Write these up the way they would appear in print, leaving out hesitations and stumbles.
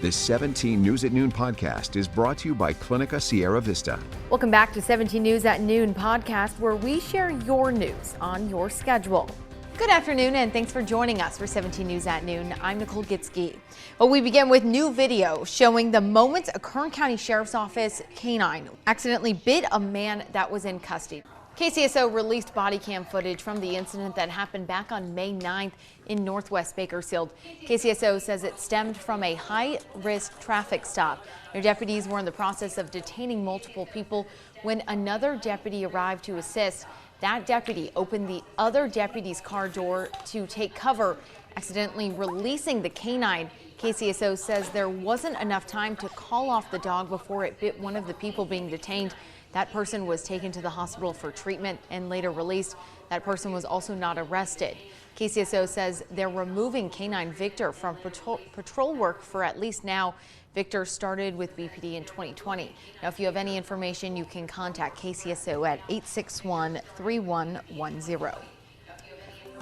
This 17 News at Noon podcast is brought to you by Clinica Sierra Vista. Welcome back to 17 News at Noon podcast, where we share your news on your schedule. Good afternoon, and thanks for joining us for 17 News at Noon. I'm Nicole Gitsky. Well, we begin with new video showing the moments a Kern County Sheriff's Office canine accidentally bit a man that was in custody. KCSO released body cam footage from the incident that happened back on May 9th in northwest Bakersfield. KCSO says it stemmed from a high-risk traffic stop. Their deputies were in the process of detaining multiple people when another deputy arrived to assist. That deputy opened the other deputy's car door to take cover, accidentally releasing the canine. KCSO says there wasn't enough time to call off the dog before it bit one of the people being detained. That person was taken to the hospital for treatment and later released. That person was also not arrested. KCSO says they're removing canine Victor from patrol work for at least now. Victor started with BPD in 2020. Now, if you have any information, you can contact KCSO at 861-3110.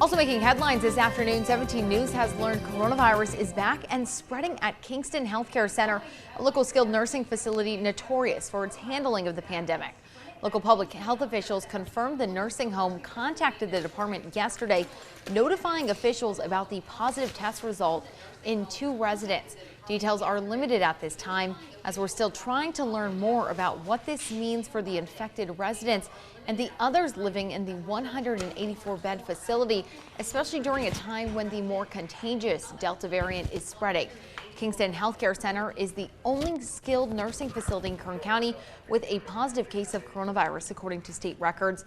Also making headlines this afternoon, 17 News has learned coronavirus is back and spreading at Kingston Healthcare Center, a local skilled nursing facility notorious for its handling of the pandemic. Local public health officials confirmed the nursing home contacted the department yesterday, notifying officials about the positive test result in 2 residents. Details are limited at this time, as we're still trying to learn more about what this means for the infected residents and the others living in the 184-bed facility, especially during a time when the more contagious Delta variant is spreading. Kingston Healthcare Center is the only skilled nursing facility in Kern County with a positive case of coronavirus, according to state records.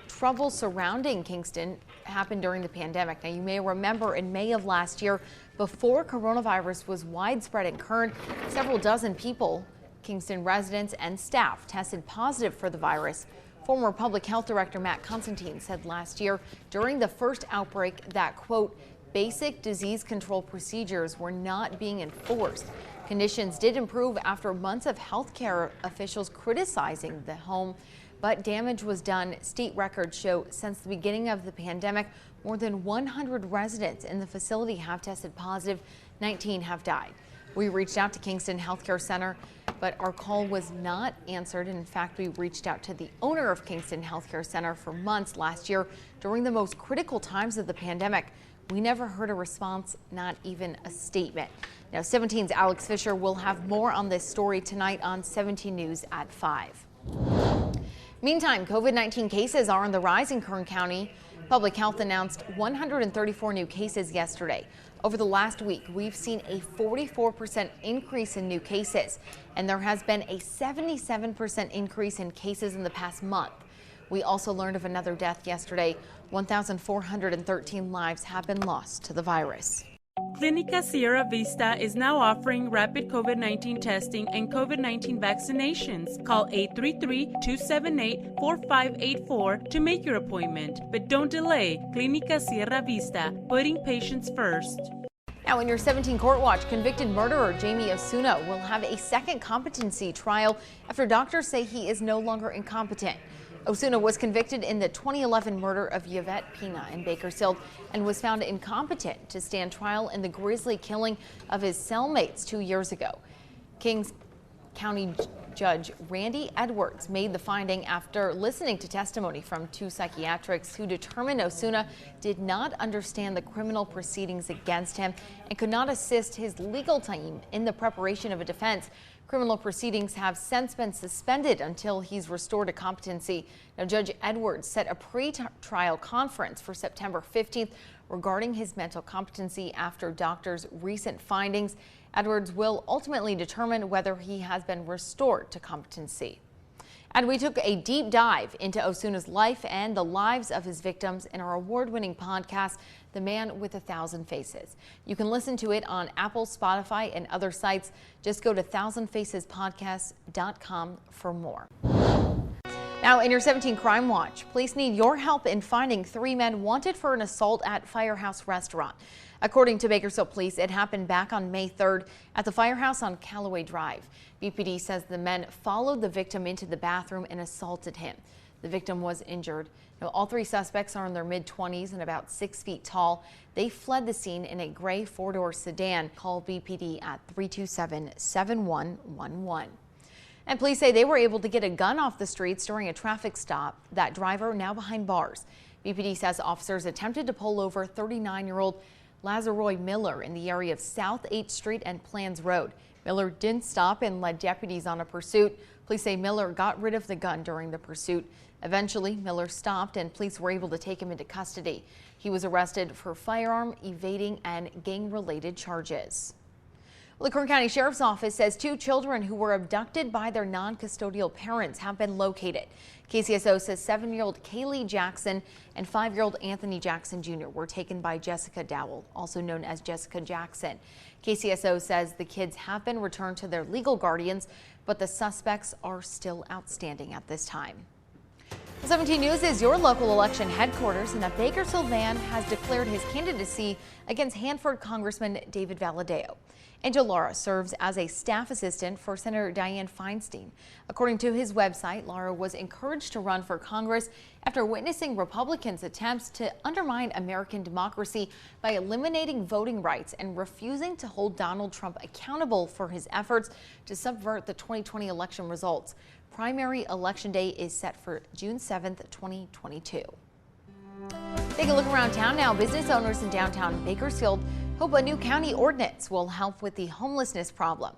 Trouble surrounding Kingston happened during the pandemic. Now, you may remember in May of last year, before coronavirus was widespread in Kern, several dozen people, Kingston residents and staff, tested positive for the virus. Former Public Health Director Matt Constantine said last year during the first outbreak that, quote, basic disease control procedures were not being enforced. Conditions did improve after months of healthcare officials criticizing the home, but damage was done. State records show since the beginning of the pandemic, more than 100 residents in the facility have tested positive, 19 have died. We reached out to Kingston Healthcare Center, but our call was not answered. In fact, we reached out to the owner of Kingston Healthcare Center for months last year during the most critical times of the pandemic. We never heard a response, not even a statement. Now, 17's Alex Fisher will have more on this story tonight on 17 News at 5. Meantime, COVID-19 cases are on the rise in Kern County. Public Health announced 134 new cases yesterday. Over the last week, we've seen a 44% increase in new cases, and there has been a 77% increase in cases in the past month. We also learned of another death yesterday. 1,413 lives have been lost to the virus. Clinica Sierra Vista is now offering rapid COVID-19 testing and COVID-19 vaccinations. Call 833-278-4584 to make your appointment. But don't delay. Clinica Sierra Vista, putting patients first. Now, in your 17 Court Watch, convicted murderer Jamie Osuna will have a second competency trial after doctors say he is no longer incompetent. Osuna was convicted in the 2011 murder of Yvette Pina in Bakersfield and was found incompetent to stand trial in the grisly killing of his cellmates 2 years ago. Kings County Judge Randy Edwards made the finding after listening to testimony from 2 psychiatrists who determined Osuna did not understand the criminal proceedings against him and could not assist his legal team in the preparation of a defense. Criminal proceedings have since been suspended until he's restored to competency. Now, Judge Edwards set a pre-trial conference for September 15th regarding his mental competency after doctors' recent findings. Edwards will ultimately determine whether he has been restored to competency. And we took a deep dive into Osuna's life and the lives of his victims in our award-winning podcast, The Man with 1,000 Faces. You can listen to it on Apple, Spotify, and other sites. Just go to 1000facespodcast.com for more. Now, in your 17 Crime Watch, police need your help in finding 3 men wanted for an assault at Firehouse Restaurant. According to Bakersfield Police, it happened back on May 3rd at the Firehouse on Callaway Drive. BPD says the men followed the victim into the bathroom and assaulted him. The victim was injured. Now, all three suspects are in their mid-20s and about 6 feet tall. They fled the scene in a gray four-door sedan. Call BPD at 327-7111. And police say they were able to get a gun off the streets during a traffic stop. That driver now behind bars. BPD says officers attempted to pull over 39-year-old Lazaroy Miller in the area of South 8th Street and Plans Road. Miller didn't stop and led deputies on a pursuit. Police say Miller got rid of the gun during the pursuit. Eventually, Miller stopped and police were able to take him into custody. He was arrested for firearm, evading, and gang-related charges. Well, the Kern County Sheriff's Office says 2 children who were abducted by their non-custodial parents have been located. KCSO says 7-year-old Kaylee Jackson and 5-year-old Anthony Jackson Jr. were taken by Jessica Dowell, also known as Jessica Jackson. KCSO says the kids have been returned to their legal guardians, but the suspects are still outstanding at this time. 17 News is your local election headquarters, and a Bakersfield man has declared his candidacy against Hanford Congressman David Valadao. Angel Lara serves as a staff assistant for Senator Dianne Feinstein. According to his website, Lara was encouraged to run for Congress after witnessing Republicans' attempts to undermine American democracy by eliminating voting rights and refusing to hold Donald Trump accountable for his efforts to subvert the 2020 election results. Primary election day is set for June 7th, 2022. Take a look around town now. Business owners in downtown Bakersfield hope a new county ordinance will help with the homelessness problem.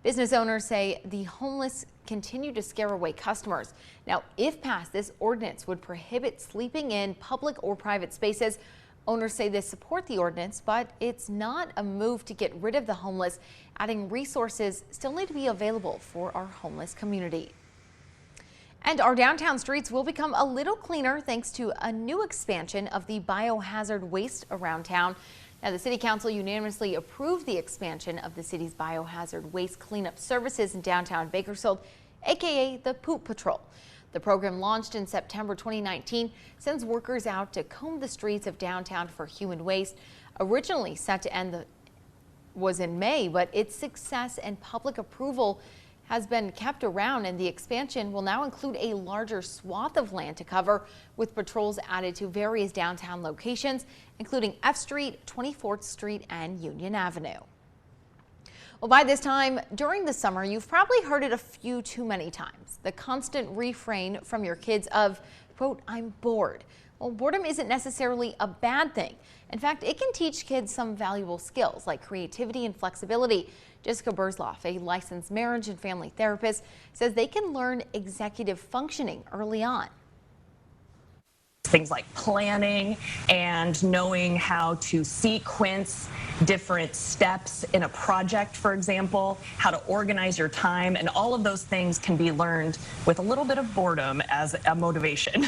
Business owners say the homeless continue to scare away customers. Now, if passed, this ordinance would prohibit sleeping in public or private spaces. Owners say they support the ordinance, but it's not a move to get rid of the homeless, adding resources still need to be available for our homeless community. And our downtown streets will become a little cleaner thanks to a new expansion of the biohazard waste around town. Now, the City Council unanimously approved the expansion of the city's biohazard waste cleanup services in downtown Bakersfield, aka the Poop Patrol. The program launched in September 2019, sends workers out to comb the streets of downtown for human waste. Originally set to end was in May, but its success and public approval has been kept around, and the expansion will now include a larger swath of land to cover, with patrols added to various downtown locations, including F Street, 24th Street, and Union Avenue. Well, by this time during the summer, you've probably heard it a few too many times. The constant refrain from your kids of, quote, "I'm bored." Well, boredom isn't necessarily a bad thing. In fact, it can teach kids some valuable skills like creativity and flexibility. Jessica Burzloff, a licensed marriage and family therapist, says they can learn executive functioning early on. Things like planning and knowing how to sequence different steps in a project, for example, how to organize your time, and all of those things can be learned with a little bit of boredom as a motivation.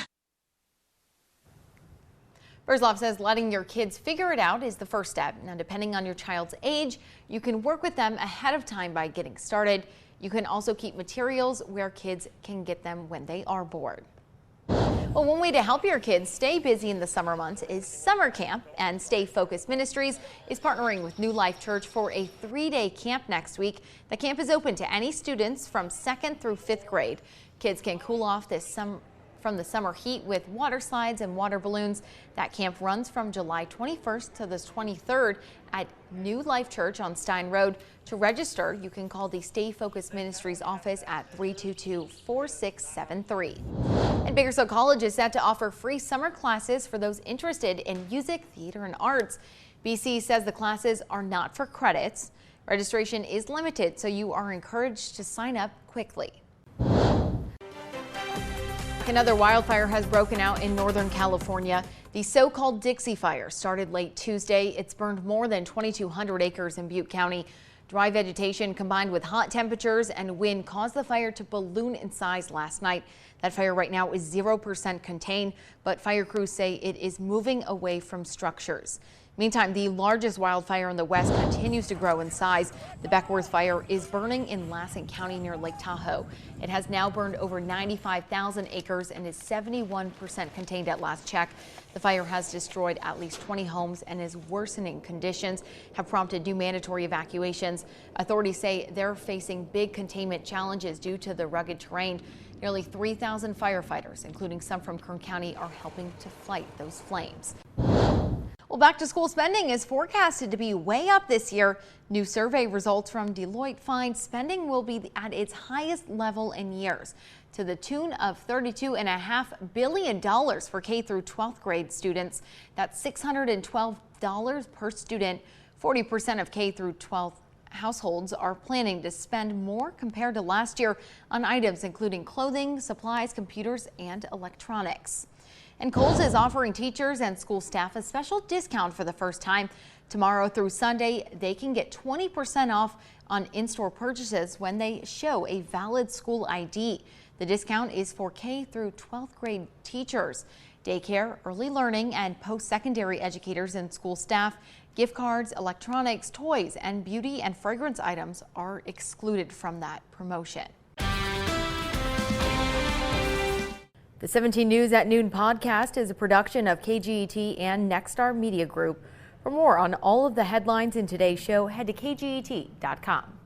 Burzloff says letting your kids figure it out is the first step. Now, depending on your child's age, you can work with them ahead of time by getting started. You can also keep materials where kids can get them when they are bored. Well, one way to help your kids stay busy in the summer months is summer camp, and Stay Focused Ministries is partnering with New Life Church for a 3-day camp next week. The camp is open to any students from 2nd through 5th grade. Kids can cool off from the summer heat with water slides and water balloons. That camp runs from July 21st to the 23rd at New Life Church on Stein Road. To register, you can call the Stay Focused Ministries office at 322-4673. And Bakersfield College is set to offer free summer classes for those interested in music, theater, and arts. BC says the classes are not for credits. Registration is limited, so you are encouraged to sign up quickly. Another wildfire has broken out in Northern California. The so-called Dixie Fire started late Tuesday. It's burned more than 2,200 acres in Butte County. Dry vegetation combined with hot temperatures and wind caused the fire to balloon in size last night. That fire right now is 0% contained, but fire crews say it is moving away from structures. Meantime, the largest wildfire in the west continues to grow in size. The Beckworth Fire is burning in Lassen County near Lake Tahoe. It has now burned over 95,000 acres and is 71% contained at last check. The fire has destroyed at least 20 homes, and its worsening conditions have prompted new mandatory evacuations. Authorities say they're facing big containment challenges due to the rugged terrain. Nearly 3,000 firefighters, including some from Kern County, are helping to fight those flames. Well, back to school spending is forecasted to be way up this year. New survey results from Deloitte find spending will be at its highest level in years, to the tune of $32.5 billion for K through 12th grade students. That's $612 per student. 40% of K through 12th households are planning to spend more compared to last year on items including clothing, supplies, computers, and electronics. And Kohls is offering teachers and school staff a special discount for the first time. Tomorrow through Sunday, they can get 20% off on in-store purchases when they show a valid school ID. The discount is for K through 12th grade teachers, daycare, early learning, and post-secondary educators and school staff. Gift cards, electronics, toys, and beauty and fragrance items are excluded from that promotion. The 17 News at Noon podcast is a production of KGET and Nexstar Media Group. For more on all of the headlines in today's show, head to kget.com.